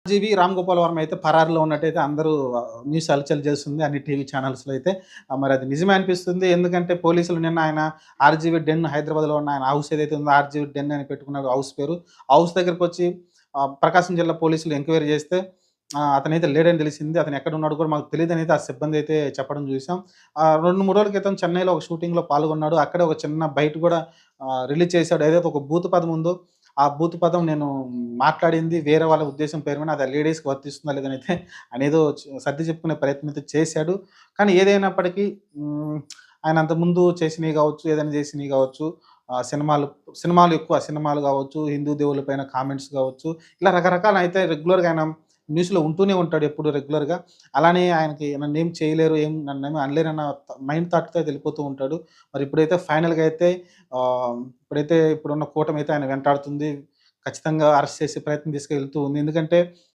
జీవి రామ్ గోపాల్ వర్మ అయితే పరారీలో ఉన్నట్టయితే అందరూ న్యూస్ హల్చల్ చేస్తుంది అన్ని టీవీ ఛానల్స్‌లో అయితే. మరి అది నిజమే అనిపిస్తుంది. ఎందుకంటే పోలీసులు నిన్న ఆయన ఆర్‌జీవీ డెన్ హైదరాబాద్‌లో ఉన్న ఆయన హౌస్ ఏదైతే ఉందో ఆర్‌జీవీ డెన్ అని పెట్టుకున్నాడు హౌస్ పేరు. హౌస్ దగ్గరకొచ్చి ప్రకాశం జిల్లా పోలీసులు ఎంక్వైరీ చేస్తే అతనైతే లేడని తెలిసింది. అతను ఎక్కడున్నాడో కూడా మాకు తెలీదనైతే ఆ సిబ్బంది అయితే చెప్పడం చూసాం. 2, 3 రోజుల క్రితం చెన్నైలో ఒక షూటింగ్‌లో పాల్గొన్నాడు. అక్కడే ఒక చిన్న బైట్ కూడా రిలీజ్ చేశాడు. ఏదైతే ఒక బూతు పదం ఉందో ఆ బూతు పదం నేను మాట్లాడింది వేరే వాళ్ళ ఉద్దేశం పేరు మీద అది లేడీస్‌కి వర్తిస్తుందా లేదనైతే ఆయనేదో సర్ది చెప్పుకునే ప్రయత్నం అయితే చేశాడు. కానీ ఏదైనప్పటికీ ఆయన అంతకుముందు చేసినయి గావచ్చు, ఏదైనా చేసినయి గావచ్చు, సినిమాలు సినిమాలు ఎక్కువ సినిమాలు గావచ్చు, హిందూ దేవుళ్ళ పైన కామెంట్స్ గావచ్చు, ఇలా రకరకాల అయితే రెగ్యులర్‌గా ఆయన న్యూస్‌లో ఉంటూనే ఉంటాడు ఎప్పుడు రెగ్యులర్‌గా. అలానే ఆయనకి నన్నేం చేయలేరు, నన్నేమి అనలేరన్న మైండ్ థాట్‌తో అయితే ఎళ్ళిపోతూ ఉంటాడు. మరి ఇప్పుడైతే ఫైనల్‌గా అయితే ఇప్పుడున్న కూటమి అయితే ఆయన వెంటాడుతుంది. ఖచ్చితంగా అరెస్ట్ చేసే ప్రయత్నం తీసుకెళ్తూ ఉంది. ఎందుకంటే